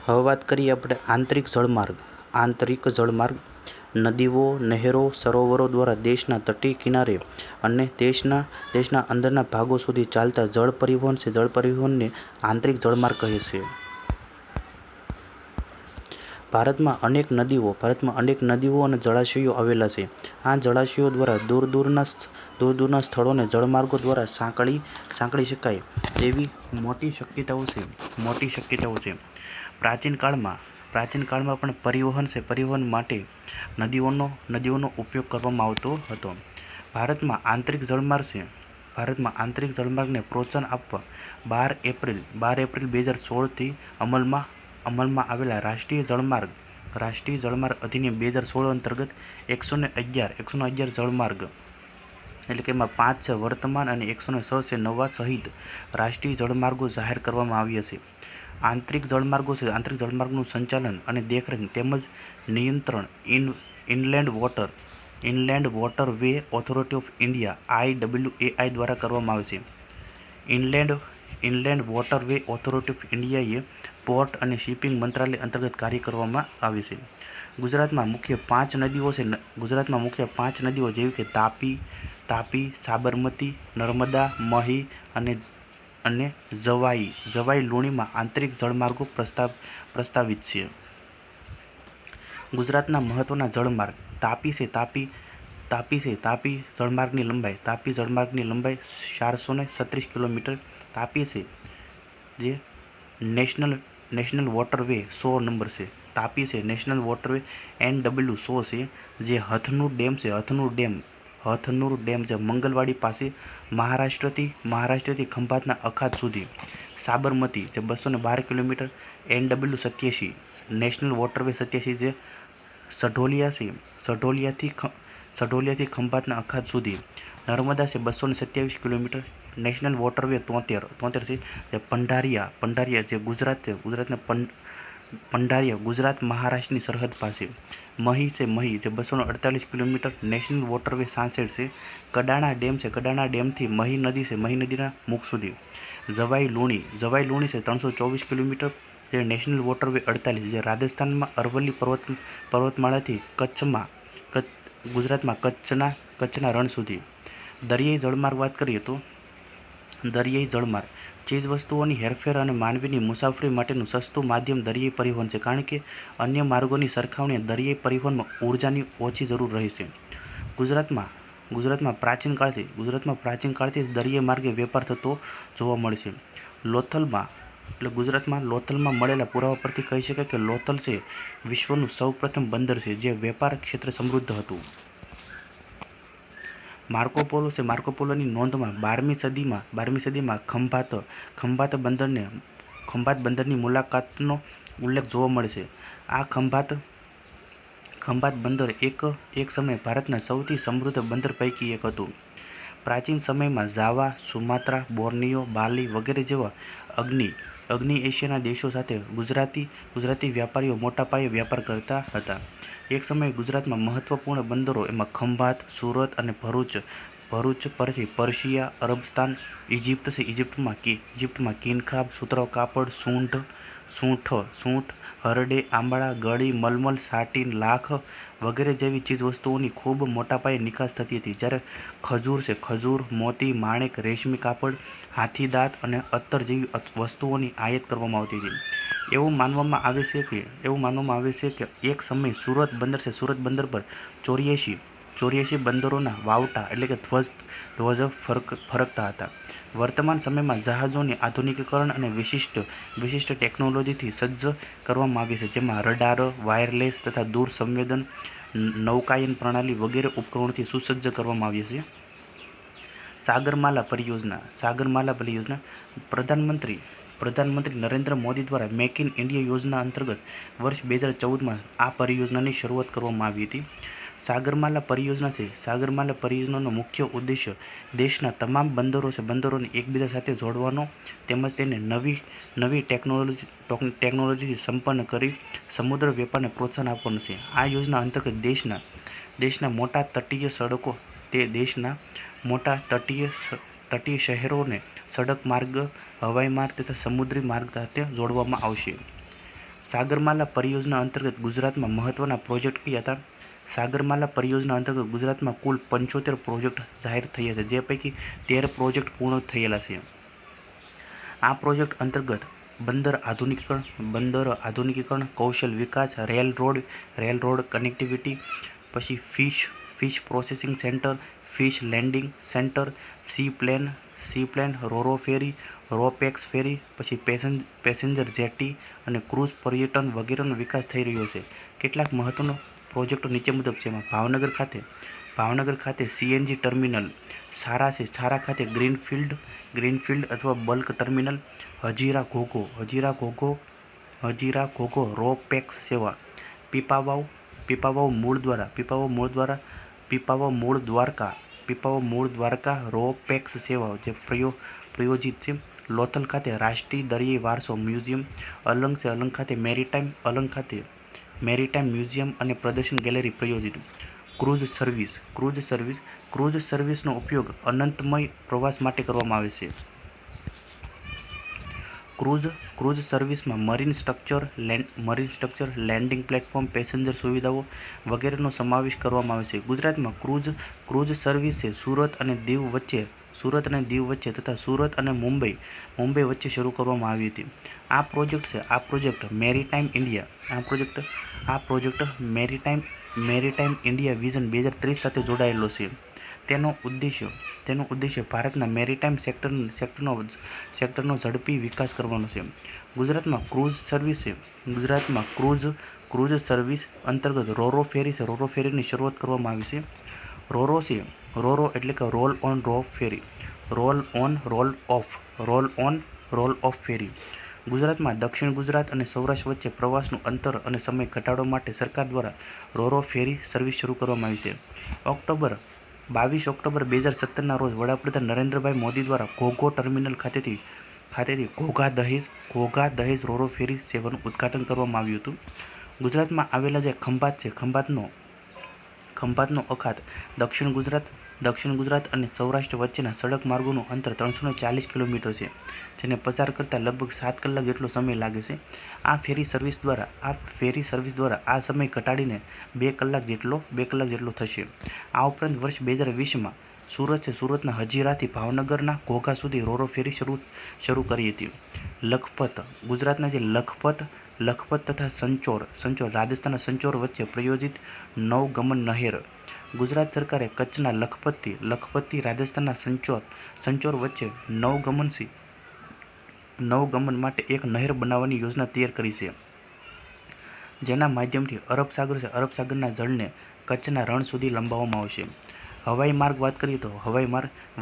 હવે વાત કરીએ આપણે આંતરિક જળમાર્ગ. આંતરિક જળમાર્ગ નદીઓ, નહેરો, સરોવરો દ્વારા દેશના તટીય કિનારે અને દેશના અંદરના ભાગો સુધી ચાલતા જળ પરિવહન છે. જળ પરિવહનને આંતરિક જળમાર્ગ કહે છે. ભારતમાં અનેક નદીઓ અને જળાશયો આવેલા છે. આ જળાશયો દ્વારા દૂર દૂરના સ્થળોને જળમાર્ગો દ્વારા સાંકળી શકાય તેવી મોટી શક્યતાઓ છે. પ્રાચીન કાળમાં પણ પરિવહન માટે નદીઓનો ઉપયોગ કરવામાં આવતો હતો. ભારતમાં આંતરિક જળમાર્ગને પ્રોત્સાહન આપવા 12 એપ્રિલ 2016થી અમલમાં આવેલા રાષ્ટ્રીય જળમાર્ગ અધિનિયમ 2016 અંતર્ગત 111 જળમાર્ગ એટલે કે એમાં 5 છે વર્તમાન અને 106 છે નવા સહિત રાષ્ટ્રીય જળમાર્ગો જાહેર કરવામાં આવ્યા છે. આંતરિક જળમાર્ગનું સંચાલન અને દેખરેખ તેમજ નિયંત્રણ inland water way authority of India IWAI દ્વારા કરવામાં આવે છે. Inland water way authority of ઇન્ડિયાએ પોર્ટ અને શિપિંગ મંત્રાલય અંતર્ગત કાર્ય કરવામાં આવે છે. ગુજરાતમાં મુખ્ય 5 નદીઓ જેવી કે તાપી, સાબરમતી, નર્મદા, મહી અને જવાઈ લુણીમાં આંતરિક જળમાર્ગો પ્રસ્તાવિત છે. ગુજરાતના મહત્વના જળમાર્ગ તાપી જળમાર્ગની લંબાઈ 436 કિલોમીટર. તાપી છે જે નેશનલ વોટરવે 100 નંબર છે. તાપી છે નેશનલ વોટરવે NW 100 છે. જે હથનુર ડેમ છે મંગલવાડી પાસે મહારાષ્ટ્રથી ખંભાતના અખાત સુધી. સાબરમતી જે 212 કિલોમીટર NW 87 નેશનલ વોટરવે 87 જે સઢોલિયાથી ખંભાતના અખાત સુધી. નર્મદા છે 227 કિલોમીટર નેશનલ વોટરવે 73 છે. જે પંઢારિયા જે ગુજરાતના ગુજરાત મહારાષ્ટ્રની સરહદ પાસે. મહી જે 248 કિલોમીટર નેશનલ વોટરવે 66 છે. કડાણા ડેમથી મહી નદી છે મહી નદીના મુખ સુધી. જવાઈ લુણી છે 324 કિલોમીટર જે નેશનલ વોટરવે 48 જે રાજસ્થાનમાં અરવલ્લી પર્વતમાળાથી ગુજરાતમાં કચ્છના રણ સુધી. દરિયાઈ જળમાર્ગ વાત કરીએ તો દરિયાઈ જળમાર્ગ ચીજવસ્તુઓની હેરફેર અને માનવીની મુસાફરી માટેનું સસ્તું માધ્યમ દરિયાઈ પરિવહન છે. કારણ કે અન્ય માર્ગોની સરખામણીએ દરિયાઈ પરિવહનમાં ઉર્જાની ઓછી જરૂર રહે છે. ગુજરાતમાં પ્રાચીન કાળથી જ દરિયાઈ માર્ગે વેપાર થતો જોવા મળે છે. ગુજરાતમાં લોથલમાં મળેલા પુરાવા પરથી કહી શકાય કે લોથલ છે વિશ્વનું સૌપ્રથમ બંદર છે જે વેપાર ક્ષેત્રે સમૃદ્ધ હતું. માર્કોપોલોની નોંધમાં 12મી સદીમાં ખંભાત બંદરની મુલાકાતનો ઉલ્લેખ જોવા મળે છે. આ ખંભાત બંદર એક સમયે ભારતના સૌથી સમૃદ્ધ બંદર પૈકી એક હતું. પ્રાચીન સમયમાં જાવા, સુમાત્રા, બોર્નિયો, બાલી વગેરે જેવા અગ્નિ એશિયાના દેશો સાથે ગુજરાતી વ્યાપારીઓ મોટા પાયે વ્યાપાર કરતા હતા. એક સમયે ગુજરાતમાં મહત્વપૂર્ણ બંદરો એમાં ખંભાત, સુરત અને ભરૂચ પરથી પર્શિયા, અરબસ્તાન, ઇજિપ્ત છે. ઇજિપ્તમાં કિનખાબ, સુતરાઉ કાપડ, સૂંઠ, હરડે, આંબળા, ગળી, મલમલ, સાટીન, લાખ વગેરે જેવી ચીજવસ્તુઓની ખૂબ મોટા પાયે નિકાસ થતી હતી. જ્યારે ખજૂર, મોતી, માણેક, રેશમી કાપડ, હાથીદાંત અને અત્તર જેવી વસ્તુઓની આયાત કરવામાં આવતી હતી. એવું માનવામાં આવે છે કે એક સમયે સુરત બંદર પર 84 બંદરોના વાવટા એટલે કે ધ્વજ ફરકતા હતા. વર્તમાન સમયમાં જહાજોની આધુનિકીકરણ અને વિશિષ્ટ ટેકનોલોજીથી સજ્જ કરવામાં આવી છે. જેમાં રડાર, વાયરલેસ તથા દૂર સંવેદન નૌકાયન પ્રણાલી વગેરે ઉપકરણોથી સુસજ્જ કરવામાં આવ્યા છે. સાગરમાલા પરિયોજના પ્રધાનમંત્રી નરેન્દ્ર મોદી દ્વારા મેક ઇન ઇન્ડિયા યોજના અંતર્ગત વર્ષ 2014માં આ પરિયોજનાની શરૂઆત કરવામાં આવી હતી. સાગરમાલા પરિયોજનાનો મુખ્ય ઉદ્દેશ્ય દેશના તમામ બંદરોને એકબીજા સાથે જોડવાનો તેમજ તેને નવી ટેકનોલોજીથી સંપન્ન કરી સમુદ્ર વેપારને પ્રોત્સાહન આપવાનું છે. આ યોજના અંતર્ગત દેશના મોટા તટીય સડકો દેશના મોટા તટીય શહેરોને સડક માર્ગ, હવાઈ માર્ગ તથા સમુદ્રી માર્ગ સાથે જોડવામાં આવશે. સાગરમાલા પરિયોજના અંતર્ગત ગુજરાતમાં મહત્વના પ્રોજેક્ટ કયા હતા? સાગરમાલા પરિયોજના અંતર્ગત ગુજરાતમાં કુલ 75 પ્રોજેક્ટ જાહેર થયા છે, જે પૈકી 13 પ્રોજેક્ટ પૂર્ણ થયેલા છે. આ પ્રોજેક્ટ અંતર્ગત બંદર આધુનિકીકરણ, કૌશલ વિકાસ, રેલ રોડ કનેક્ટિવિટી, પછી fish processing centre, fish landing centre, sea plane, roro ferry, ropax ferry, પછી પેસેન્જર જેટી અને ક્રૂઝ પર્યટન વગેરેનો વિકાસ થઈ રહ્યો છે. કેટલાક મહત્વના પ્રોજેક્ટો નીચે મુજબ છે. એમાં ભાવનગર ખાતે સીએનજી ટર્મિનલ, સારા ખાતે ગ્રીનફિલ્ડ અથવા બલ્ક ટર્મિનલ, હજીરા ઘોઘો રો-પેક્સ સેવા, પીપાવાવ મૂળ દ્વારકા રો-પેક્સ સેવા જે પ્રયોજિત છે. લોથલ ખાતે રાષ્ટ્રીય દરિયાઈ વારસો મ્યુઝિયમ, અલંગ ખાતે મેરીટાઈમ મ્યુઝિયમ અને પ્રદર્શન ગેલેરી પ્રયોજિત. ક્રૂઝ સર્વિસનો ઉપયોગ અનંતમય પ્રવાસ માટે કરવામાં આવે છે. ક્રૂઝ સર્વિસમાં marine structure, landing platform, passenger સુવિધાઓ વગેરેનો સમાવેશ કરવામાં આવે છે. ગુજરાતમાં ક્રૂઝ સર્વિસ સુરત અને દીવ વચ્ચે તથા સુરત અને મુંબઈ વચ્ચે શરૂ કરવામાં આવી હતી. આ પ્રોજેક્ટ મેરીટાઈમ ઇન્ડિયા વિઝન 2030 સાથે જોડાયેલો છે. તેનો ઉદ્દેશ્ય ભારતના મેરીટાઈમ સેક્ટરનો ઝડપી વિકાસ કરવાનો છે. ગુજરાતમાં ક્રૂઝ સર્વિસ અંતર્ગત રોરો ફેરીની શરૂઆત કરવામાં આવી છે. રોરો એટલે કે રોલ ઓન રોલ ઓફ ફેરી. ગુજરાતમાં દક્ષિણ ગુજરાત અને સૌરાષ્ટ્ર વચ્ચે પ્રવાસનું અંતર અને સમય ઘટાડવા માટે સરકાર દ્વારા રોરો ફેરી સર્વિસ શરૂ કરવામાં આવી છે. 22 ઓક્ટોબર 2017ના રોજ વડાપ્રધાન નરેન્દ્રભાઈ મોદી દ્વારા ઘોઘા ટર્મિનલ ખાતેથી ઘોઘા દહેજ રોરો ફેરી સેવાનું ઉદ્ઘાટન કરવામાં આવ્યું હતું. ગુજરાતમાં આવેલા જે ખંભાતનો અખાત દક્ષિણ ગુજરાત અને સૌરાષ્ટ્ર વચ્ચેના સડક માર્ગોનું અંતર 340 કિલોમીટર છે, જેને પસાર કરતા લગભગ 7 કલાક જેટલો સમય લાગે છે. આ ફેરી સર્વિસ દ્વારા આ સમય ઘટાડીને 2 કલાક જેટલો થશે. આ ઉપરાંત વર્ષ 2020માં સુરતના હજીરાથી ભાવનગરના ઘોઘા સુધી રોરો ફેરી શરૂ કરી હતી. ગુજરાતના જે લખપત તથા સંચોર રાજસ્થાનના સંચોર વચ્ચે પ્રયોજિત નવગમન નહેર. ગુજરાત સરકારે કચ્છના લખપતથી રાજસ્થાનના સંચોર વચ્ચે નવગમન માટે એક નહેર બનાવવાની યોજના તૈયાર કરી છે, જેના માધ્યમથી અરબ સાગરના જળને કચ્છના રણ સુધી લંબાવવામાં આવશે. હવાઈ માર્ગ વાત કરીએ તો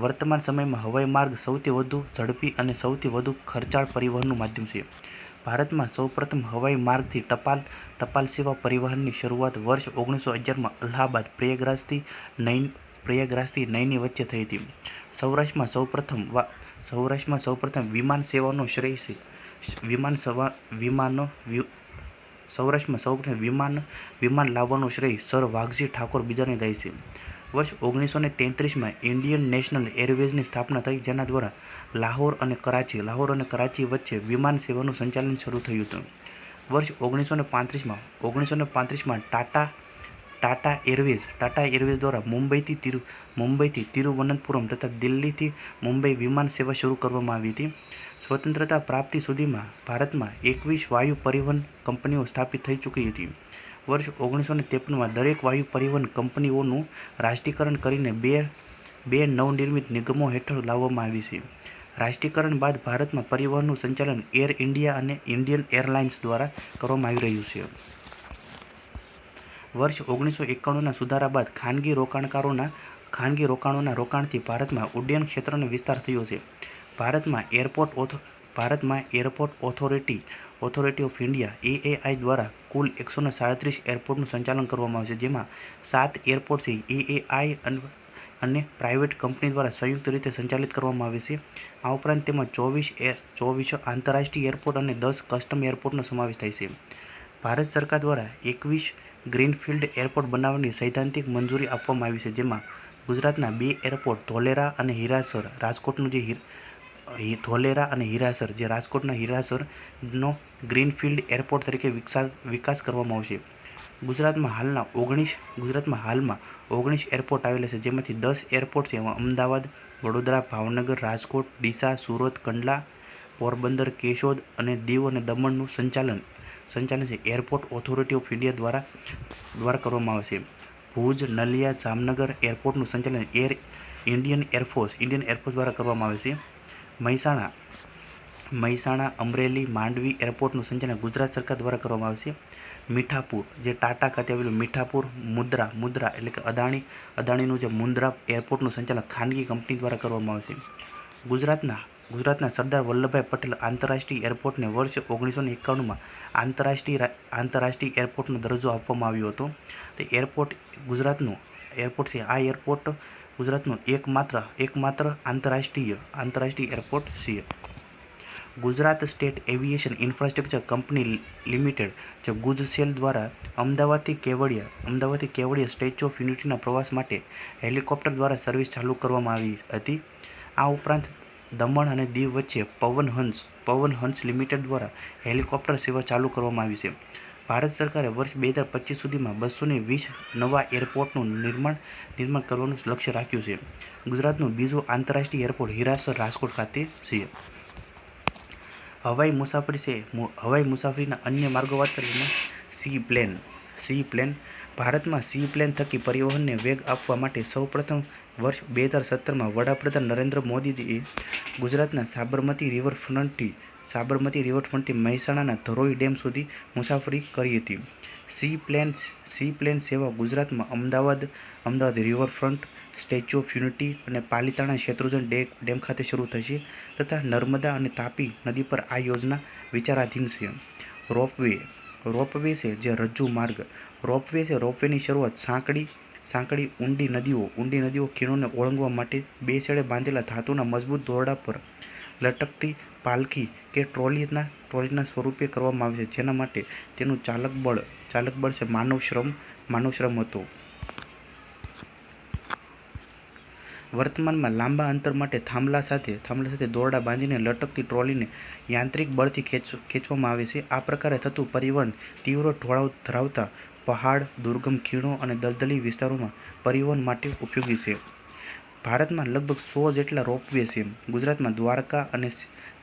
વર્તમાન સમયમાં હવાઈ માર્ગ સૌથી વધુ ઝડપી અને સૌથી વધુ ખર્ચાળ પરિવહનનું માધ્યમ છે. ભારતમાં સૌપ્રથમ હવાઈ માર્ગથી ટપાલ સેવા પરિવહનની શરૂઆત વર્ષ 1911માં અલ્હાબાદ પ્રયાગરાજથી નઈની વચ્ચે થઈ હતી. સૌરાષ્ટ્રમાં સૌપ્રથમ વિમાન સેવાનો શ્રેય છે. સૌરાષ્ટ્રમાં સૌપ્રથમ વિમાન લાવવાનો શ્રેય સર વાઘજી ઠાકોર બીજાને જાય છે. વર્ષ 1933માં ઇન્ડિયન નેશનલ એરવેઝની સ્થાપના થઈ, જેના દ્વારા લાહોર અને કરાચી વચ્ચે વિમાન સેવાનું સંચાલન શરૂ થયું હતું. વર્ષ 1935માં ટાટા એરવેઝ દ્વારા મુંબઈથી તિરુવનંતપુરમ તથા દિલ્હીથી મુંબઈ વિમાન સેવા શરૂ કરવામાં આવી હતી. સ્વતંત્રતા પ્રાપ્તિ સુધીમાં ભારતમાં 21 વાયુ પરિવહન કંપનીઓ સ્થાપિત થઈ ચૂકી હતી. વર્ષ 1953માં દરેક વાયુ પરિવહન કંપનીઓનું રાષ્ટ્રીયકરણ કરીને બે નવનિર્મિત નિગમો હેઠળ લાવવામાં આવી છે. રાષ્ટ્રીયકરણ બાદ ભારતમાં પરિવહનનું સંચાલન એર ઇન્ડિયા અને ઇન્ડિયન એરલાઇન્સ દ્વારા કરવામાં આવી રહ્યું છે. વર્ષ 1991ના સુધારા બાદ ખાનગી રોકાણોના રોકાણથી ભારતમાં ઉડ્ડયન ક્ષેત્રનો વિસ્તાર થયો છે. ભારતમાં એરપોર્ટ ઓથોરિટી ઓફ ઇન્ડિયા (એએઆઈ) દ્વારા કુલ 137 એરપોર્ટનું સંચાલન કરવામાં આવે છે, જેમાં 7 એરપોર્ટ એએઆઈ અને પ્રાઇવેટ કંપની દ્વારા સંયુક્ત રીતે સંચાલિત કરવામાં આવે છે. આ ઉપરાંત તેમાં 24 આંતરરાષ્ટ્રીય એરપોર્ટ અને 10 કસ્ટમ એરપોર્ટનો સમાવેશ થાય છે. ભારત સરકાર દ્વારા 21 ગ્રીનફિલ્ડ એરપોર્ટ બનાવવાની સૈદ્ધાંતિક મંજૂરી આપવામાં આવી છે, જેમાં ગુજરાતના 2 એરપોર્ટ ધોલેરા અને હિરાસર, રાજકોટના હિરાસરનો ગ્રીનફિલ્ડ એરપોર્ટ તરીકે વિકાસ કરવામાં આવશે. ગુજરાતમાં હાલમાં 19 એરપોર્ટ આવેલા છે, જેમાંથી 10 એરપોર્ટ છે અમદાવાદ, વડોદરા, ભાવનગર, રાજકોટ, ડીસા, સુરત, કંડલા, પોરબંદર, કેશોદ અને દીવ અને દમણનું સંચાલન છે એરપોર્ટ ઓથોરિટી ઓફ ઇન્ડિયા દ્વારા કરવામાં આવશે. ભુજ, નલિયા, જામનગર એરપોર્ટનું સંચાલન ઇન્ડિયન એરફોર્સ દ્વારા કરવામાં આવે છે. મહેસાણા, અમરેલી, માંડવી એરપોર્ટનું સંચાલન ગુજરાત સરકાર દ્વારા કરવામાં આવશે. મીઠાપુર, જે ટાટા ખાતે આવેલું મીઠાપુર, મુદ્રા એટલે કે અદાણીનું જે મુન્દ્રા એરપોર્ટનું સંચાલન ખાનગી કંપની દ્વારા કરવામાં આવશે. ગુજરાતના સરદાર વલ્લભભાઈ પટેલ આંતરરાષ્ટ્રીય એરપોર્ટને વર્ષ 1951માં આંતરરાષ્ટ્રીય એરપોર્ટનો દરજ્જો આપવામાં આવ્યો હતો. તે એરપોર્ટ ગુજરાતનું એરપોર્ટ છે. આ એરપોર્ટ ગુજરાતનું એકમાત્ર આંતરરાષ્ટ્રીય એરપોર્ટ છે. Gujarat state aviation infrastructure company limited, જે ગુજસેલ દ્વારા અમદાવાદથી કેવડિયા સ્ટેચ્યુ ઓફ યુનિટીના પ્રવાસ માટે હેલિકોપ્ટર દ્વારા સર્વિસ ચાલુ કરવામાં આવી હતી. આ ઉપરાંત દમણ અને દીવ વચ્ચે પવન હંસ લિમિટેડ દ્વારા હેલિકોપ્ટર સેવા ચાલુ કરવામાં આવી છે. ભારત સરકારે વર્ષ 2025 સુધીમાં 220 નવા એરપોર્ટનું નિર્માણ કરવાનું લક્ષ્ય રાખ્યું છે. ગુજરાતનું બીજું આંતરરાષ્ટ્રીય એરપોર્ટ હિરાસર રાજકોટ ખાતે છે. હવાઈ મુસાફરીના અન્ય માર્ગો વાત કરીએ. સી પ્લેન ભારતમાં સી પ્લેન થકી પરિવહનને વેગ આપવા માટે સૌપ્રથમ વર્ષ 2017માં વડાપ્રધાન નરેન્દ્ર મોદીએ ગુજરાતના સાબરમતી રિવરફ્રન્ટથી મહેસાણાના ધરોઈ ડેમ સુધી મુસાફરી કરી હતી. સી પ્લેન સેવા ગુજરાતમાં Ahmedabad riverfront, statue of unity અને પાલિતાણા શેત્રુંજન ડેમ ખાતે શરૂ થશે તથા નર્મદા અને તાપી નદી પર આ યોજના વિચારાધીન છે. રોપવે છે જે રજ્જુ માર્ગ. રોપવેની શરૂઆત સાંકડી ઊંડી નદીઓ ખીણોને ઓળંગવા માટે 2 છેડે બાંધેલા ધાતુના મજબૂત દોરડા પર લટકતી પાલખી કે ટ્રોલીના સ્વરૂપે કરવામાં આવે છે, જેના માટે તેનું ચાલક બળ છે માનવ શ્રમ હતો. વર્તમાનમાં લાંબા અંતર માટે થાંભલા સાથે દોરડા બાંધીને લટકતી ટ્રોલીને યાંત્રિક બળથી ખેંચવામાં આવે છે. આ પ્રકારે થતું પરિવહન તીવ્ર ઢોળાવ ધરાવતા પહાડ, દુર્ગમ ખીણો અને દલદલી વિસ્તારોમાં પરિવહન માટે ઉપયોગી છે. ભારતમાં લગભગ 100 જેટલા રોપવે છે. ગુજરાતમાં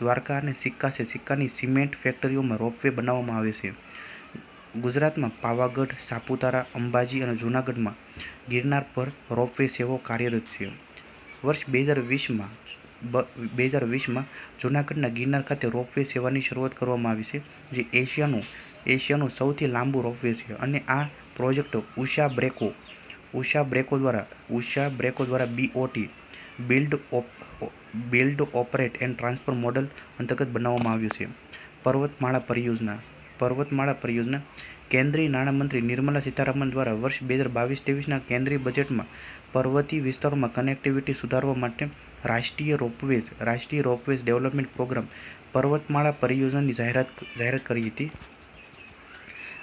દ્વારકા અને સિક્કાની સિમેન્ટ ફેક્ટરીઓમાં રોપવે બનાવવામાં આવે છે. ગુજરાતમાં પાવાગઢ, સાપુતારા, અંબાજી અને જૂનાગઢમાં ગિરનાર પર રોપવે સેવાઓ કાર્યરત છે. વર્ષ 2020માં જૂનાગઢના ગિરનાર ખાતે રોપવે સેવાની શરૂઆત કરવામાં આવી છે, જે એશિયાનું સૌથી લાંબુ રોપવે છે અને આ પ્રોજેક્ટ ઉષા બ્રેકો દ્વારા BOT build operate and transfer model અંતર્ગત બનાવવામાં આવ્યું છે. પર્વતમાળા પરિયોજના કેન્દ્રીય નાણામંત્રી નિર્મલા સીતારામન દ્વારા વર્ષ 2022-23ના કેન્દ્રીય બજેટમાં પર્વતીય વિસ્તારોમાં કનેક્ટિવિટી સુધારવા માટે રાષ્ટ્રીય રોપવેઝ ડેવલપમેન્ટ પ્રોગ્રામ પર્વતમાળા પરિયોજનાની જાહેરાત કરી હતી.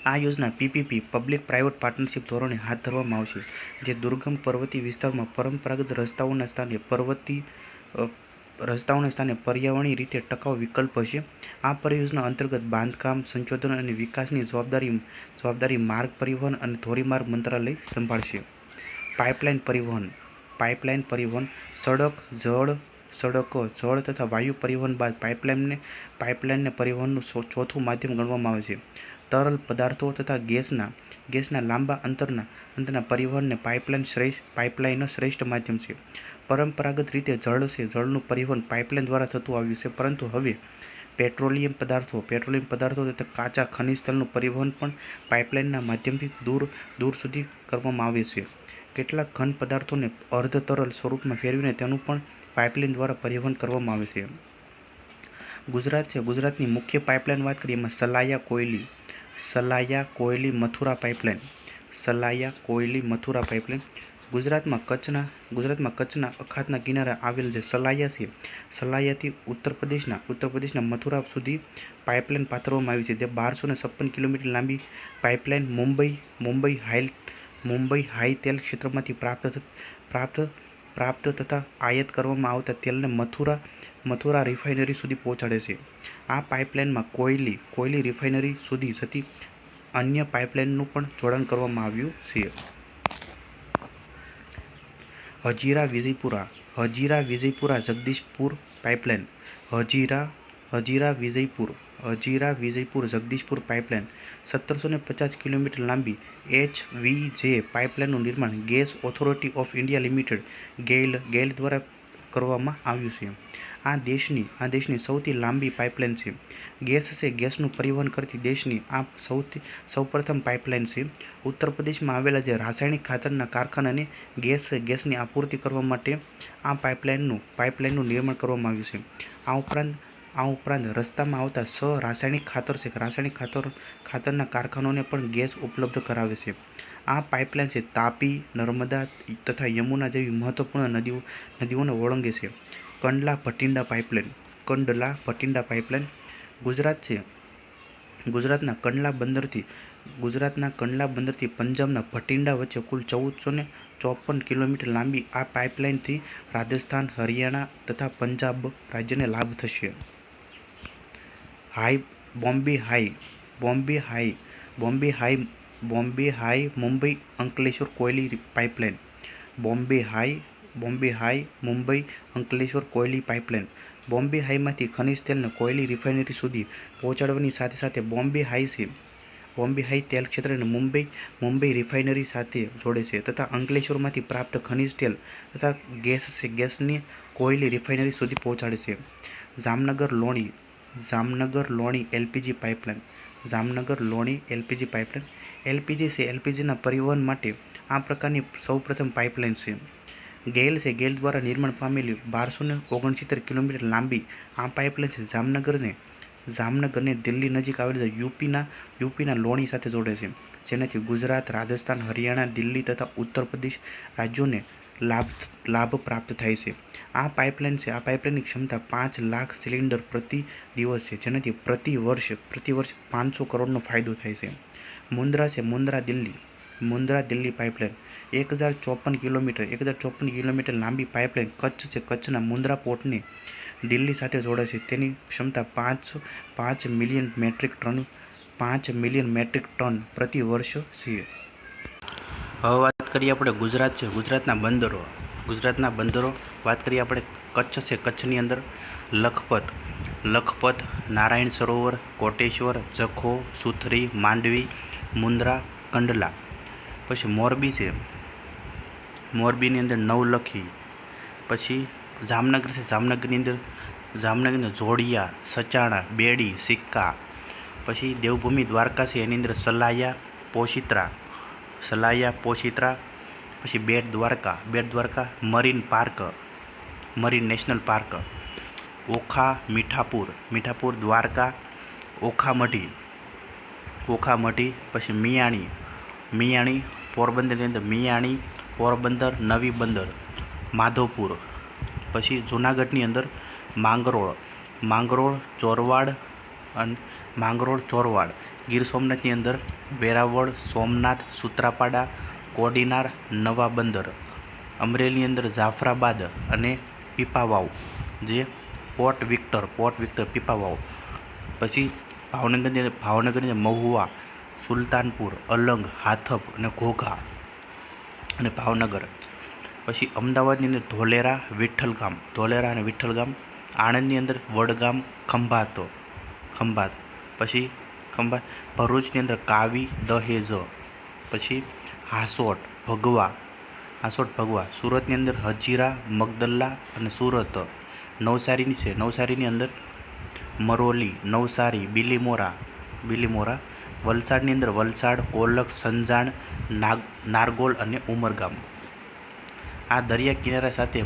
આ યોજના PPP પબ્લિક પ્રાઇવેટ પાર્ટનરશિપ ધોરણે હાથ ધરવામાં આવશે, જે દુર્ગમ પર્વતીય વિસ્તારોમાં પરંપરાગત રસ્તાઓના સ્થાને પર્યાવરણીય રીતે ટકાઉ વિકલ્પ હશે. આ પરિયોજના અંતર્ગત બાંધકામ, સંશોધન અને વિકાસની જવાબદારી માર્ગ પરિવહન અને ધોરીમાર્ગ મંત્રાલય સંભાળશે. પાઇપલાઇન પરિવહન સડકો, જળ તથા વાયુ પરિવહન બાદ પાઇપલાઇનને પરિવહનનું ચોથું માધ્યમ ગણવામાં આવે છે. તરલ પદાર્થો તથા ગેસના લાંબા અંતરના પરિવહનને પાઇપલાઇન શ્રેષ્ઠ માધ્યમ છે. પરંપરાગત રીતે જળનું પરિવહન પાઇપલાઇન દ્વારા થતું આવ્યું છે, પરંતુ હવે પેટ્રોલિયમ પદાર્થો તથા કાચા ખનિજ તેલનું પરિવહન પણ પાઇપલાઇનના માધ્યમથી દૂર સુધી કરવામાં આવે છે. કેટલાક ઘન પદાર્થોને અર્ધ તરલ સ્વરૂપમાં ફેરવીને તેનું પણ પાઇપલાઇન દ્વારા પરિવહન કરવામાં આવે છે. ગુજરાતની મુખ્ય પાઇપલાઇન વાત કરીએ એમાં સલાયા કોયલી મથુરા પાઇપલાઇન. ગુજરાતમાં કચ્છના અખાતના કિનારે આવેલ જે સલાયા છે, સલાયાથી ઉત્તર પ્રદેશના મથુરા સુધી પાઇપલાઇન પાથરવામાં આવી છે. જે 1256 કિલોમીટર લાંબી પાઇપલાઇન મુંબઈ હાઈ તેલ ક્ષેત્રમાંથી પ્રાપ્ત તથા આયાત કરવામાં આવતા તેલને મથુરા રિફાઇનરી સુધી પહોંચાડે છે. આ પાઇપલાઇનમાં કોયલી રિફાઇનરી સુધી થતી અન્ય પાઇપલાઇનનું પણ જોડાણ કરવામાં આવ્યું છે. Hazira Vijayapura Jagdishpur pipeline. Hazira Vijaypur Jagdishpur pipeline 1750 kilometre લાંબી HVJ પાઇપલાઇનનું નિર્માણ gas authority of India limited GAIL દ્વારા કરવામાં આવ્યું છે. આ દેશની સૌથી લાંબી પાઇપલાઇન છે. ગેસનું પરિવહન કરતી દેશની આ સૌપ્રથમ પાઇપલાઇન છે. ઉત્તર પ્રદેશમાં આવેલા જે રાસાયણિક ખાતરના કારખાનાને ગેસની આપૂર્તિ કરવા માટે આ પાઇપલાઇનનું નિર્માણ કરવામાં આવ્યું છે. આ ઉપરાંત રસ્તામાં આવતા રાસાયણિક ખાતરના કારખાનાઓને પણ ગેસ ઉપલબ્ધ કરાવે છે. આ પાઇપલાઇન છે તાપી, નર્મદા તથા યમુના જેવી મહત્વપૂર્ણ નદીઓને ઓળંગે છે. કંડલા ભટિંડા પાઇપલાઇન. ગુજરાતના કંડલા બંદરથી પંજાબના ભટિંડા વચ્ચે કુલ 1454 કિલોમીટર લાંબી આ પાઇપલાઇનથી રાજસ્થાન, હરિયાણા તથા પંજાબ રાજ્યને લાભ થશે. Bombay High Mumbai Ankleshwar Koyali pipeline. Bombay Ankleshwar Koyali pipeline. Bombay હાઈમાંથી ખનિજ તેલને કોયલી રિફાઇનરી સુધી પહોંચાડવાની સાથે બોમ્બે હાઈ તેલ ક્ષેત્રને મુંબઈ રિફાઇનરી સાથે જોડે છે તથા અંકલેશ્વરમાંથી પ્રાપ્ત ખનિજ તેલ તથા ગેસને કોયલી રિફાઇનરી સુધી પહોંચાડે છે. Jamnagar Loni LPG pipeline. LPG છે LPGના પરિવહન માટે આ પ્રકારની સૌપ્રથમ પાઇપલાઇન છે. ગેઇલ દ્વારા નિર્માણ પામેલી 1269 કિલોમીટર લાંબી આ પાઇપલાઇન છે જામનગરને દિલ્હી નજીક આવેલા યુપીના લોણી સાથે જોડે છે, જેનાથી ગુજરાત, રાજસ્થાન, હરિયાણા, દિલ્હી તથા ઉત્તર પ્રદેશ રાજ્યોને લાભ પ્રાપ્ત થાય છે. આ પાઇપલાઇનની ક્ષમતા 5 લાખ સિલિન્ડર પ્રતિ દિવસ છે, જેનાથી પ્રતિ વર્ષ 500 કરોડનો ફાયદો થાય છે. મુન્દ્રા દિલ્હી પાઇપલાઇન. 1054 કિલોમીટર લાંબી પાઇપલાઇન કચ્છના મુન્દ્રા પોર્ટને દિલ્હી સાથે જોડે છે. તેની ક્ષમતા 5 મિલિયન મેટ્રિક ટન પ્રતિ વર્ષ છે. હવે વાત કરીએ આપણે ગુજરાતના બંદરો. વાત કરીએ આપણે કચ્છની અંદર લખપત, નારાયણ સરોવર, કોટેશ્વર, જખો, સુથરી, માંડવી, મુન્દ્રા, કંડલા. પછી મોરબી છે, મોરબીની અંદર નવલખી. પછી જામનગર છે, જામનગરની અંદર જોડિયા, સચાણા, બેડી, સિક્કા. પછી દેવભૂમિ દ્વારકા છે, એની અંદર સલાયા, પોશિત્રા. પછી Bet Dwarka Marine National Park. Okha, Mithapur, Dwarka, Okhamadhi. પછી મિયાણી, પોરબંદરની અંદર પોરબંદર, નવી બંદર, માધવપુર. પછી જૂનાગઢની અંદર માંગરોળ, ચોરવાડ. ગીર સોમનાથની અંદર વેરાવળ, સોમનાથ, સૂત્રાપાડા, કોડીનાર, નવા બંદર. અમરેલીની અંદર જાફરાબાદ અને પીપાવાવ, જે પોર્ટ વિક્ટર પીપાવાવ. પછી ભાવનગરની મહુવા, સુલતાનપુર, અલંગ, હાથપ અને ઘોઘા અને ભાવનગર. પછી અમદાવાદની અંદર ધોલેરા અને વિઠ્ઠલગામ. આણંદની અંદર વડગામ, ખંભાત. પછી ભરૂચની અંદર કાવી, દહેજ. પછી હાંસોટ, ભગવા. સુરતની અંદર હજીરા, મગદલ્લા અને સુરત. નવસારીની અંદર મરોલી, નવસારી, બિલીમોરા. વલસાડની અંદર વલસાડ, કોલક, સંજાણ, નારગોલ અને ઉમરગામ. આ દરિયા કિનારા સાથે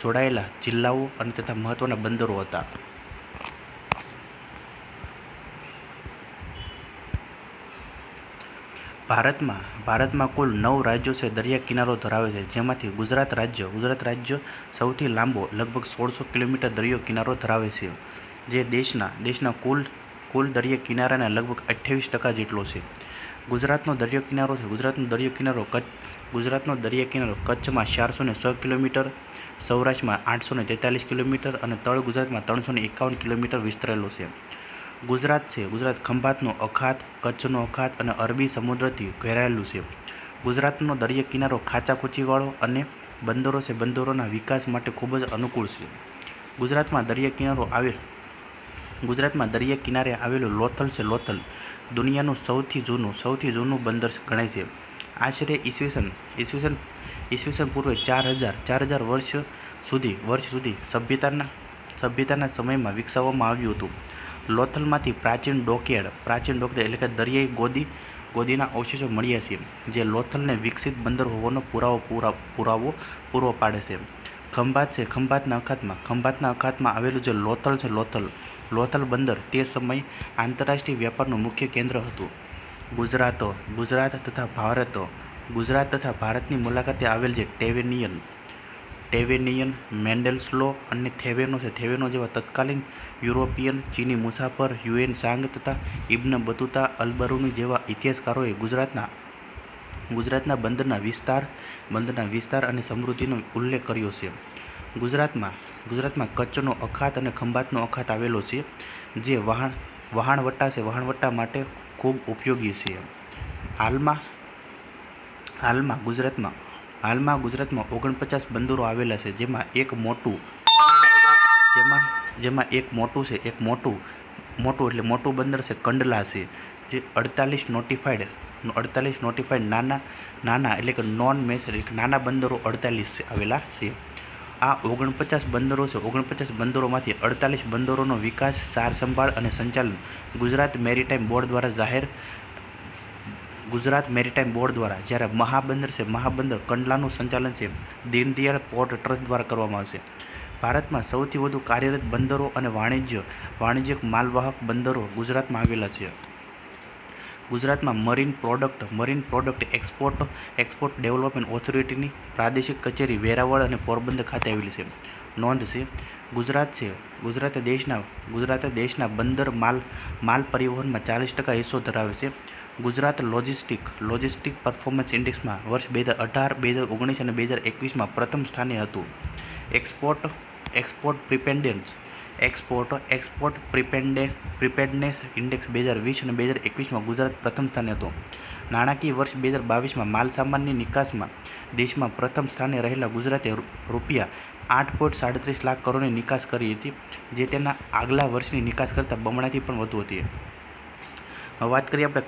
જોડાયેલા જિલ્લાઓ અને તથા મહત્વના બંદરો હતા. ભારતમાં કુલ 9 રાજ્યો છે દરિયા કિનારો ધરાવે છે, જેમાંથી ગુજરાત રાજ્ય સૌથી લાંબો લગભગ 1600 કિલોમીટર દરિયો કિનારો ધરાવે છે, જે દેશના કુલ દરિયા કિનારાના લગભગ 28% જેટલો છે. ગુજરાતનો દરિયો કિનારો છે. ગુજરાતનો દરિયા કિનારો કચ્છમાં 406 કિલોમીટર, સૌરાષ્ટ્રમાં 843 કિલોમીટર અને તળ ગુજરાતમાં 351 કિલોમીટર વિસ્તરેલો છે. ગુજરાત ખંભાતનો અખાત, કચ્છનો અખાત અને અરબી સમુદ્રથી ઘેરાયેલું છે. ગુજરાતનો દરિયા કિનારો ખાંચાખૂંચીવાળો અને બંદરોના વિકાસ માટે ખૂબ જ અનુકૂળ છે. ગુજરાતમાં દરિયા કિનારે આવેલું લોથલ છે. લોથલ દુનિયાનું સૌથી જૂનું બંદર ગણાય છે. આશરે ઈસવીસન પૂર્વે 4000 વર્ષ સુધી સભ્યતાના સમયમાં વિકસાવવામાં આવ્યું હતું. લોથલમાંથી પ્રાચીન ડોકયાર્ડ એટલે કે દરિયાઈ ગોદીના અવશેષો મળ્યા છે, જે લોથલને વિકસિત બંદર હોવાનો પુરાવો પૂરો પાડે છે. ખંભાતના અખાતમાં આવેલું જે લોથલ બંદર તે સમયે આંતરરાષ્ટ્રીય વેપારનું મુખ્ય કેન્દ્ર હતું. ગુજરાત તથા ભારતની મુલાકાતે આવેલ જે ટેવેનિયન, મેન્ડેલ્સલો અને થેવેનો જેવા તત્કાલીન યુરોપિયન, ચીની મુસાફર, હ્યુએન સાંગ તથા ઇબ્ન બતુતા અલ-બરૂની જેવા ઇતિહાસકારોએ ગુજરાતના બંદરના વિસ્તાર અને સમૃદ્ધિનો ઉલ્લેખ કર્યો છે. ગુજરાતમાં કચ્છનો અખાત અને ખંભાતનો અખાત આવેલો છે, જે વહાણવટા માટે ખૂબ ઉપયોગી છે. હાલમાં ગુજરાતમાં 49 બંદરો આવેલા છે, જેમાં એક મોટું બંદર છે કંડલા છે, જે 48 નોટિફાઈડ નાના એટલે કે નોન મેજર નાના બંદરો 48 આવેલા છે. આ 49 બંદરોમાંથી 48 બંદરોનો વિકાસ, સાર સંભાળ અને સંચાલન ગુજરાત મેરીટાઈમ બોર્ડ દ્વારા જ્યારે મહાબંદર કંડલાનું સંચાલન છે દીનદયાળ પોર્ટ ટ્રસ્ટ દ્વારા કરવામાં આવશે. ભારતમાં સૌથી વધુ કાર્યરત બંદરો અને વાણિજ્યિક માલવાહક બંદરો ગુજરાતમાં આવેલા છે. ગુજરાતમાં મરીન પ્રોડક્ટ એક્સપોર્ટ ડેવલપમેન્ટ ઓથોરિટીની પ્રાદેશિક કચેરી વેરાવળ અને પોરબંદર ખાતે આવેલી છે. નોંધ છે, ગુજરાતે દેશના બંદર માલ પરિવહનમાં 40% હિસ્સો ધરાવે છે. ગુજરાત લોજિસ્ટિક પરફોર્મન્સ ઇન્ડેક્સમાં વર્ષ 2018, 2019 અને 2021માં પ્રથમ સ્થાને હતું. એક્સપોર્ટ પ્રિપેર્ડનેસ ઇન્ડેક્સ 2020 અને 2021માં ગુજરાત પ્રથમ સ્થાને હતું. નાણાકીય વર્ષ 2022માં માલસામાનની નિકાસમાં દેશમાં પ્રથમ સ્થાને રહેલા ગુજરાતે રૂપિયા 8.37 લાખ કરોડની નિકાસ કરી હતી, જે તેના આગલા વર્ષની નિકાસ કરતાં બમણાથી પણ વધુ હતી. હવે વાત કરીએ આપણે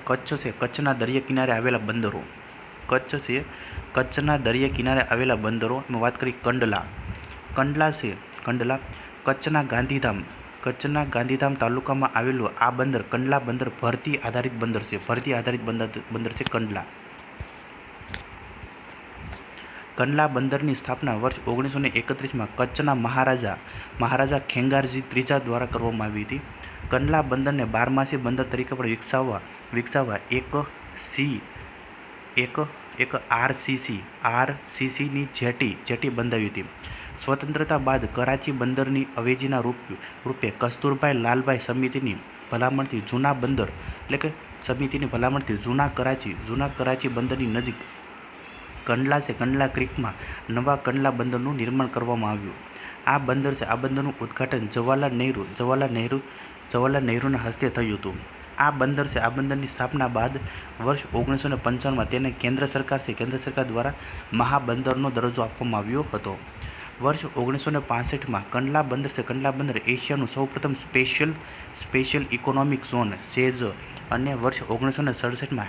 કચ્છના દરિયા કિનારે આવેલા બંદરો. કચ્છના દરિયા કિનારે આવેલા બંદરો એમાં વાત કરીએ કંડલા કચ્છના ગાંધીધામ તાલુકામાં આવેલું આ બંદર કંડલા બંદર ભરતી આધારિત બંદર છે. કંડલા બંદરની સ્થાપના વર્ષ 1931માં કચ્છના મહારાજા ખેંગારજી ત્રીજા દ્વારા કરવામાં આવી હતી. કંડલા બંદરને બારમાસી બંદર તરીકે પણ વિકસાવવા એક આરસીસીની જેટી બંધાવી હતી. સ્વતંત્રતા બાદ કરાચી બંદરની અવેજીના રૂપે કસ્તુરભાઈ લાલભાઈ સમિતિની ભલામણથી જૂના કરાચી બંદરની નજીક કંડલા ક્રીકમાં નવા કંડલા બંદરનું નિર્માણ કરવામાં આવ્યું. આ બંદરનું ઉદ્ઘાટન જવાહરલાલ નહેરુના હસ્તે થયું હતું. આ બંદરની સ્થાપના બાદ વર્ષ 1955માં તેને કેન્દ્ર સરકાર દ્વારા મહાબંદરનો દરજ્જો આપવામાં આવ્યો હતો. વર્ષ 1965માં કંડલા બંદર એશિયાનું સૌપ્રથમ સ્પેશિયલ ઇકોનોમિક ઝોન સેઝ અને વર્ષ 1967માં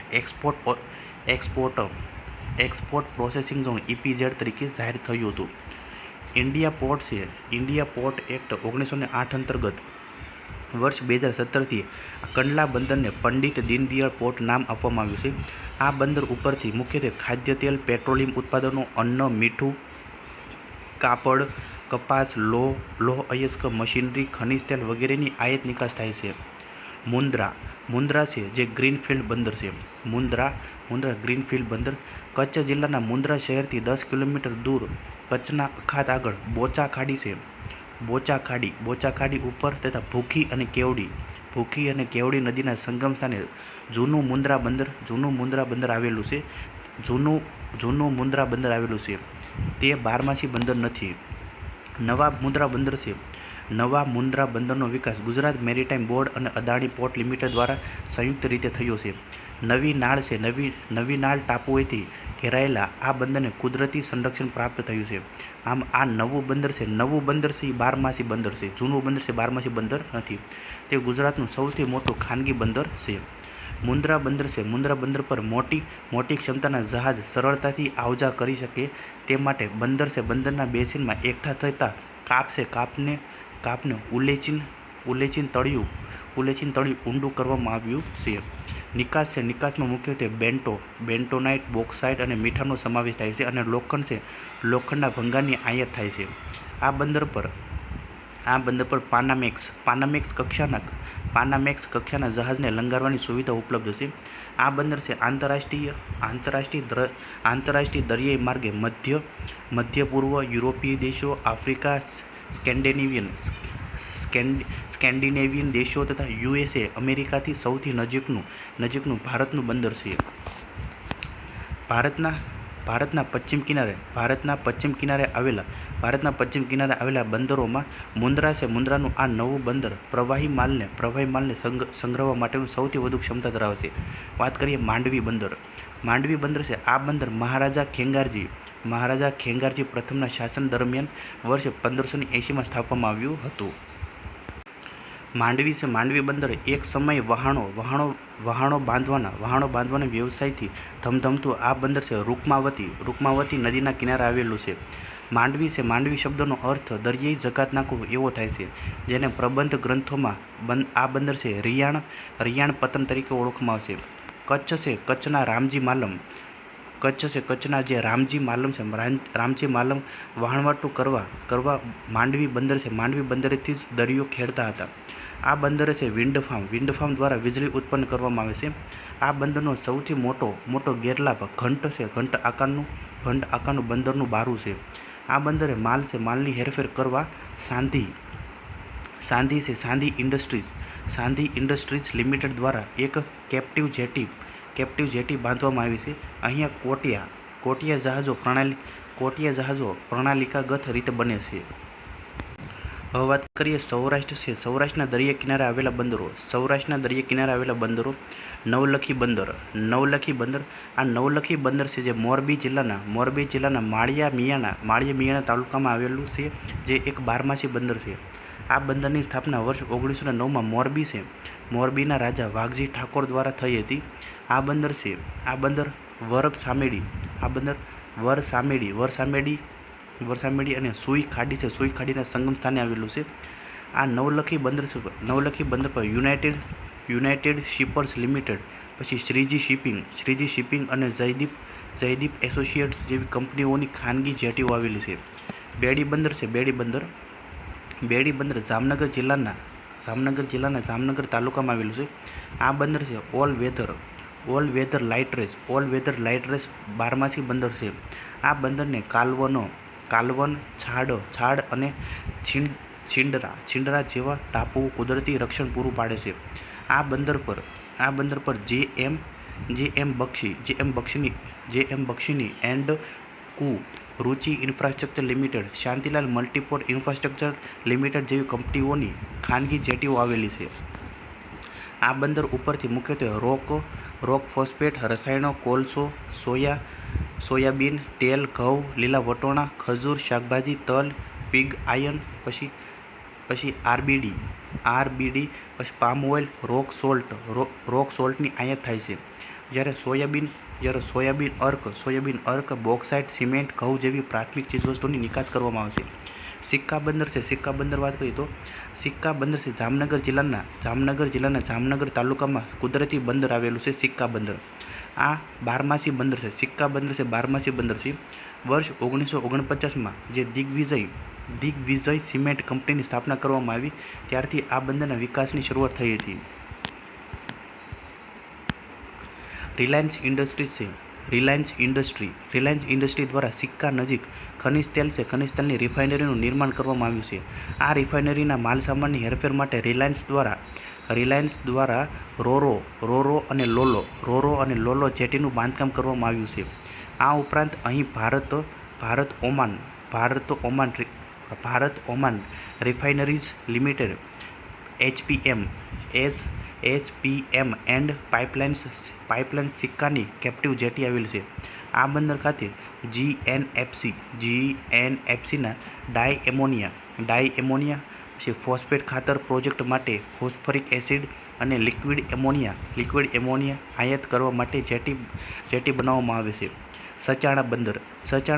એક્સપોર્ટ પ્રોસેસિંગ ઝોન ઇપીઝેડ તરીકે જાહેર થયું હતું. ઇન્ડિયા પોર્ટ એક્ટ 1908 અંતર્ગત વર્ષ 2017થી કંડલા બંદરને પંડિત દીનદયાળ પોર્ટ નામ આપવામાં આવ્યું છે. આ બંદર ઉપરથી મુખ્યત્વે ખાદ્ય તેલ, પેટ્રોલિયમ ઉત્પાદનો, અન્ન, મીઠું, કાપડ, કપાસ, લોહ અયસ્ક, મશીનરી, ખનિજ તેલ વગેરેની આયાત નિકાસ થાય છે. મુન્દ્રા છે જે ગ્રીનફિલ્ડ બંદર છે. મુન્દ્રા ગ્રીનફિલ્ડ બંદર કચ્છ જિલ્લાના મુન્દ્રા શહેરથી 10 કિલોમીટર દૂર કચ્છના અખાત આગળ બોચા ખાડી છે. બોચા ખાડી ઉપર તથા ભૂખી અને ભૂખી અને કેવડી નદીના સંગમ સ્થાને જૂનું મુન્દ્રા બંદર આવેલું છે. જૂનું મુન્દ્રા બંદર આવેલું છે. તે બારમાસી બંદર નથી. નવા મુન્દ્રા બંદરનો વિકાસ ગુજરાત મેરીટાઈમ બોર્ડ અને અદાણી પોર્ટ લિમિટેડ દ્વારા સંયુક્ત રીતે થયો છે. નવી નાળ ટાપુઓથી ઘેરાયેલા આ બંદરને કુદરતી સંરક્ષણ પ્રાપ્ત થયું છે. આમ આ નવું બંદર છે એ બારમાસી બંદર છે. જૂનું બંદર છે બારમાસી બંદર નથી. તે ગુજરાતનું સૌથી મોટું ખાનગી બંદર છે. મુન્દ્રા બંદર પર મોટી ક્ષમતાના જહાજ સરળતાથી આવજા કરી શકે તે માટે બંદરના બેસિનમાં એકઠા થતા કાપને ઉલેચીન તળિયું ઊંડું કરવામાં આવ્યું છે. નિકાસમાં મુખ્યત્વે બેન્ટોનાઇટ, બોક્સાઇટ અને મીઠાનો સમાવેશ થાય છે અને લોખંડના ભંગારની આયાત થાય છે. આ બંદર પર પાનામેક્સ કક્ષાના જહાજને લંગારવાની સુવિધા ઉપલબ્ધ છે. આ બંદર છે આંતરરાષ્ટ્રીય દરિયાઈ માર્ગે મધ્ય પૂર્વ, યુરોપીય દેશો, આફ્રિકા, સ્કેન્ડિનેવિયન દેશો તથા USA અમેરિકાથી સૌથી નજીકનું ભારતનું બંદર છે. ભારતના પશ્ચિમ કિનારે આવેલા બંદરોમાં મુન્દ્રા છે. મુન્દ્રાનું આ નવું બંદર પ્રવાહી માલને સંગ્રહવા માટેનું સૌથી વધુ ક્ષમતા ધરાવે છે. વાત કરીએ માંડવી બંદર છે. આ બંદર મહારાજા ખેંગારજી પ્રથમના શાસન દરમિયાન વર્ષ 1580માં સ્થાપવામાં આવ્યું હતું. માંડવી બંદર એક સમયે વહાણો બાંધવાના વ્યવસાયથી ધમધમતું આ બંદર છે. રૂકમાવતી નદીના કિનારે આવેલું છે. માંડવી શબ્દનો અર્થ દરિયાઈ જકાત નાખવું એવો થાય છે, જેને પ્રબંધ ગ્રંથોમાં આ બંદર છે રિયાણ પતન તરીકે ઓળખવામાં આવે છે. કચ્છ છે. કચ્છના રામજી માલમ વહાણવટું કરવા માંડવી બંદર છે. માંડવી બંદરેથી જ દરિયો ખેડતા હતા. આ બંદરે છે વિન્ડ ફાર્મ દ્વારા વીજળી ઉત્પન્ન કરવામાં આવે છે. આ બંદરનો સૌથી મોટો ગેરલાભ ઘંટ છે. ઘંટ આકારનું બંદરનું બારું છે. આ બંદરે માલની હેરફેર કરવા સાંધી ઇન્ડસ્ટ્રીઝ લિમિટેડ દ્વારા એક કેપ્ટિવ જેટી બાંધવામાં આવી છે. અહીંયા કોટિયા જહાજો પ્રણાલિકાગત રીતે બને છે. હવે વાત કરીએ સૌરાષ્ટ્ર છે. સૌરાષ્ટ્રના દરિયા કિનારે આવેલા બંદરો. નવલખી બંદર. આ નવલખી બંદર છે જે મોરબી જિલ્લાના માળિયા મિયાણા તાલુકામાં આવેલું છે, જે એક બારમાસી બંદર છે. આ બંદરની સ્થાપના વર્ષ 1909માં મોરબીના રાજા વાઘજી ઠાકોર દ્વારા થઈ હતી. આ બંદર વરસામેડી અને સુઈ ખાડી છે. સુઈ ખાડીના સંગમ સ્થાને આવેલું છે. આ નવલખી બંદર પર યુનાઇટેડ શિપર્સ લિમિટેડ, પછી શ્રીજી શિપિંગ અને જયદીપ એસોસિએટ્સ જેવી કંપનીઓની ખાનગી જેટીઓ આવેલી છે. બેડી બંદર જામનગર જિલ્લાના જામનગર તાલુકામાં આવેલું છે. આ બંદર છે ઓલ વેધર લાઇટ રેસ બારમાસી બંદર છે. આ બંદરને કાલવન, છાડ અને છીંડરા જેવા ટાપુઓ કુદરતી રક્ષણ પૂરું પાડે છે. આ બંદર પર JM બક્ષીની and Co, Ruchi Infrastructure Limited, Shantilal Multiport Infrastructure Limited જેવી કંપનીઓની ખાનગી જેટીઓ આવેલી છે. આ બંદર ઉપરથી મુખ્યત્વે રોક ફોસ્ફેટ, રસાયણો, કોલસો, સોયાબીન તેલ, ઘઉં, લીલા વટોણા, ખજૂર, શાકભાજી, તલ, પિગ આયર્ન, પછી RBD, પછી પામ ઓઇલ, રોક સોલ્ટની આયાત થાય છે. જ્યારે સોયાબીન અર્ક, બોક્સાઇટ, સિમેન્ટ, ઘઉં જેવી પ્રાથમિક ચીજવસ્તુઓની નિકાસ કરવામાં આવે છે. સિક્કા બંદર છે. સિક્કા બંદર વાત કરીએ તો સિક્કા બંદર છે જામનગર જિલ્લાના જામનગર તાલુકામાં કુદરતી બંદર આવેલું છે. સિક્કા બંદર આ બારમાસી બંદર છે. સિક્કા બંદર છે બારમાસી બંદર છે. વર્ષ 1949માં જે દિગ્વિજય સિમેન્ટ કંપનીની સ્થાપના કરવામાં આવી, ત્યારથી આ બંદરના વિકાસની શરૂઆત થઈ હતી. રિલાયન્સ ઇન્ડસ્ટ્રી દ્વારા સિક્કા નજીક ખનિજ તેલ છે. ખનિજ તેલની રિફાઇનરીનું નિર્માણ કરવામાં આવ્યું છે. આ રિફાઇનરીના માલસામાનની હેરફેર માટે રિલાયન્સ દ્વારા રિલાયન્સ દ્વારા રોરો અને લોલો જેટીનું બાંધકામ કરવામાં આવ્યું છે. આ ઉપરાંત અહીં Bharat Oman Refineries Limited HPM and pipeline સિક્કાની કેપ્ટિવ જેટી આવેલ છે. આ બંદર ખાતે જીએનએફસીના ડાય એમોનિયા ફોસ્ફેટ ખાતર પ્રોજેક્ટ માટે ફોસ્ફરિક એસિડ અને લિક્વિડ એમોનિયા આયાત કરવા માટે જેટી બનાવવામાં આવે છે. સચાણા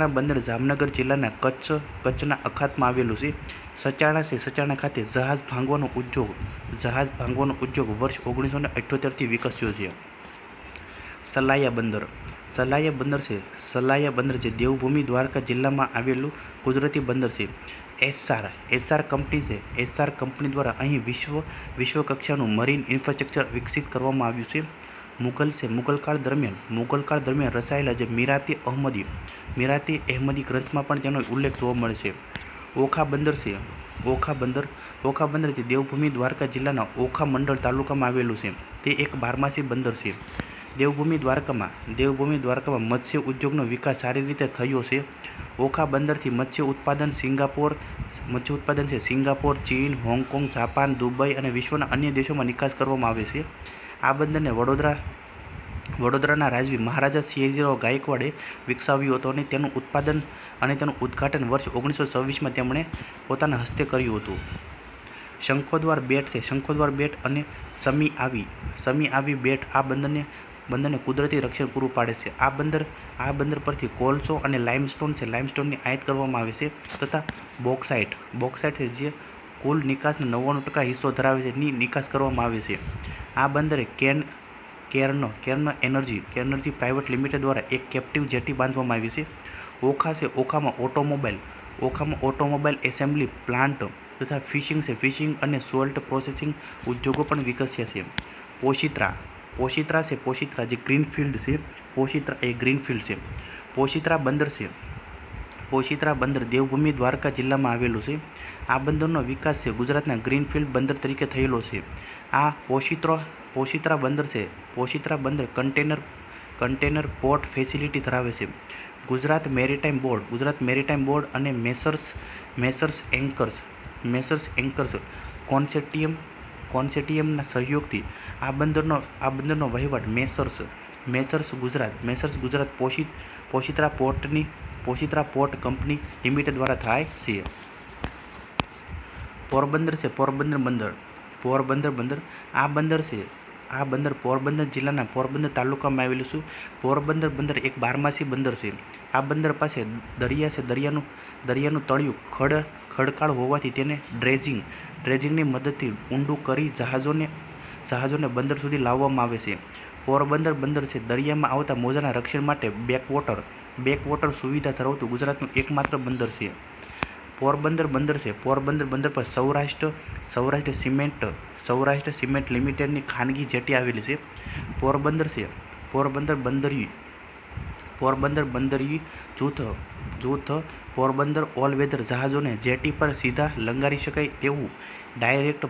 બંદર જામનગર જિલ્લાના કચ્છના અખાતમાં આવેલું છે. સચાણા ખાતે જહાજ ભાંગવાનો ઉદ્યોગ વર્ષ 1978થી વિકસ્યો છે. સલાયા બંદર છે દેવભૂમિ દ્વારકા જિલ્લામાં આવેલું કુદરતી બંદર છે. એસ્સાર કંપની દ્વારા અહીં વિશ્વ કક્ષાનું મરીન ઇન્ફ્રાસ્ટ્રક્ચર વિકસિત કરવામાં આવ્યું છે. મુગલકાળ દરમિયાન રચાયેલા જે મીરાતે અહમદી ગ્રંથમાં પણ તેનો ઉલ્લેખ જોવા મળે છે. ઓખા બંદર જે દેવભૂમિ દ્વારકા જિલ્લાના ઓખા મંડળ તાલુકામાં આવેલું છે. તે એક બારમાસી બંદર છે. દેવભૂમિ દ્વારકામાં મત્સ્ય ઉદ્યોગનો વિકાસ સારી રીતે થયો છે. ઓખા બંદરથી મત્સ્ય ઉત્પાદન છે સિંગાપોર, ચીન, હોંગકોંગ, જાપાન, દુબઈ અને વિશ્વના અન્ય દેશોમાં નિકાસ કરવામાં આવે છે. આ બંદરને વડોદરાના રાજવી મહારાજા સિયાજીરાવ ગાયકવાડે વિકસાવ્યું હતું અને તેનું ઉદ્ઘાટન વર્ષ 1926માં તેમણે પોતાના હસ્તે કર્યું હતું. શંખોદ્વાર બેટ અને સમી આવી બેટ આ બંદરને કુદરતી રક્ષણ પૂરું પાડે છે. આ બંદર પરથી કોલસો અને લાઇમસ્ટોનની આયાત કરવામાં આવે છે તથા બોક્સાઇટ છે જે કુલ નિકાસનો 99% હિસ્સો ધરાવે છે ની નિકાસ કરવામાં આવે છે. આ બંદરે કેર્ન એનર્જી પ્રાઇવેટ લિમિટેડ દ્વારા એક કેપ્ટિવ જેટી બાંધવામાં આવી છે. ઓખામાં ઓટોમોબાઈલ એસેમ્બલી પ્લાન્ટ તથા ફિશિંગ અને સોલ્ટ પ્રોસેસિંગ ઉદ્યોગો પણ વિકસ્યા છે. પોશિત્રા જે ગ્રીનફિલ્ડ છે. પોશિત્રા બંદર દેવભૂમિ દ્વારકા જિલ્લામાં આવેલું છે. આ બંદરનો વિકાસ છે ગુજરાતના ગ્રીનફિલ્ડ બંદર તરીકે થયેલો છે. આ પોશિત્રા બંદર કન્ટેનર પોર્ટ ફેસિલિટી ધરાવે છે. ગુજરાત મેરીટાઈમ બોર્ડ અને મેસર્સ એન્કર્સ કોન્સેટિયમના સહયોગથી આ બંદરનો વહીવટ Messrs Gujarat Positra Port Company Limited દ્વારા થાય છે. પોરબંદર બંદર આ બંદર પોરબંદર જિલ્લાના પોરબંદર તાલુકામાં આવેલું છે. પોરબંદર બંદર એક બારમાસી બંદર છે. આ બંદર પાસે દરિયાનું તળિયું ખડકાળ હોવાથી તેને ડ્રેજિંગની મદદથી ઊંડું કરી જહાજોને બંદર સુધી લાવવામાં આવે છે. પોરબંદર બંદર છે દરિયામાં આવતા મોજાના રક્ષણ માટે બેકવોટર સુવિધા ધરાવતું ગુજરાતનું એકમાત્ર બંદર છે. પોરબંદર બંદર પર સૌરાષ્ટ્ર સિમેન્ટ લિમિટેડની ખાનગી જેટી આવેલી છે. પોરબંદર બંદરીય જૂથ પોરબંદર ઓલ વેધર જહાજોને જેટી પર સીધા લંગારી શકાય તેવું ડાયરેક્ટ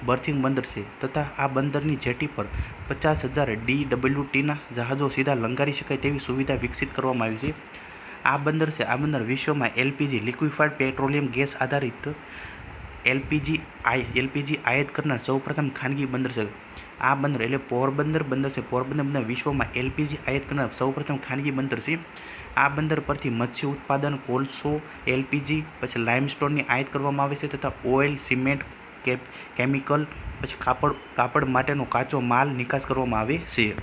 બર્થિંગ બંદર છે તથા આ બંદરની જેટી પર 50,000 DWTના જહાજો સીધા લંગારી શકાય તેવી સુવિધા વિકસિત કરવામાં આવી છે. આ બંદર વિશ્વમાં એલપીજી લિક્વિફાઇડ પેટ્રોલિયમ ગેસ આધારિત એલપીજી આયાત કરનાર સૌપ્રથમ ખાનગી બંદર છે. આ બંદર એટલે પોરબંદર બંદર વિશ્વમાં એલપીજી આયાત કરનાર સૌપ્રથમ ખાનગી બંદર છે. આ બંદર પરથી મત્સ્ય ઉત્પાદન, કોલસો, એલપીજી પછી લાઇમસ્ટોનની આયાત કરવામાં આવે છે તથા ઓઇલ, સિમેન્ટ, કેમિકલ પછી કાપડ માટેનો કાચો માલ નિકાસ કરવામાં આવે છે.